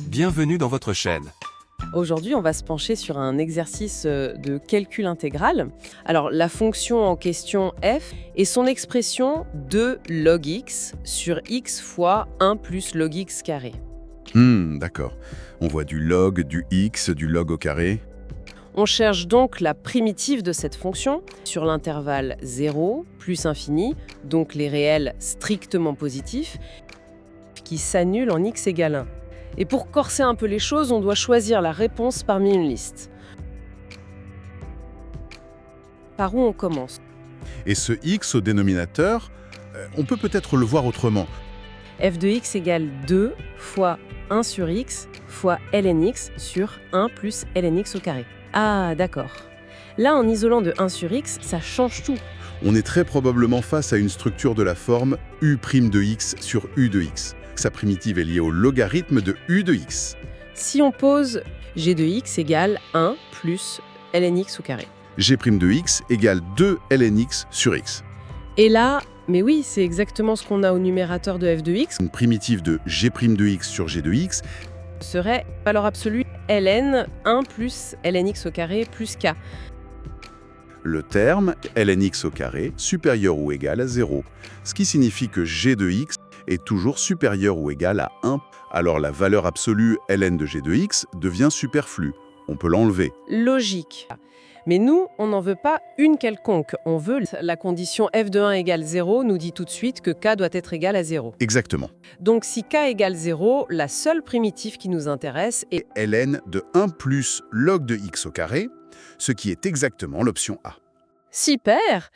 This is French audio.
Bienvenue dans votre chaîne. Aujourd'hui, on va se pencher sur un exercice de calcul intégral. Alors, la fonction en question f est son expression 2 log x sur x fois 1 plus log x carré. D'accord. On voit du log au carré. On cherche donc la primitive de cette fonction sur l'intervalle 0 plus infini, donc les réels strictement positifs, qui s'annulent en x égale 1. Et pour corser un peu les choses, on doit choisir la réponse parmi une liste. Par où on commence? Et ce x au dénominateur, on peut peut-être le voir autrement. f de x égale 2 fois 1 sur x fois ln x sur 1 plus ln x au carré. Ah, d'accord. Là, en isolant de 1 sur x, ça change tout. On est très probablement face à une structure de la forme u' de x sur u de x. Sa primitive est liée au logarithme de u de x. Si on pose g de x égale 1 plus ln x au carré. G' de x égale 2 ln x sur x. Et là, mais oui, c'est exactement ce qu'on a au numérateur de f de x, Une primitive de G' de x sur G de x. serait valeur absolue ln 1 plus ln x au carré plus k. Le terme ln x au carré supérieur ou égal à 0, ce qui signifie que g de x est toujours supérieur ou égal à 1. Alors la valeur absolue ln de g de x devient superflue. On peut l'enlever. Logique. Mais nous, on n'en veut pas une quelconque. On veut la condition f de 1 égale 0 nous dit tout de suite que k doit être égal à 0. Exactement. Donc si k égale 0, la seule primitive qui nous intéresse est Ln de 1 plus log de x au carré, ce qui est exactement l'option A. super!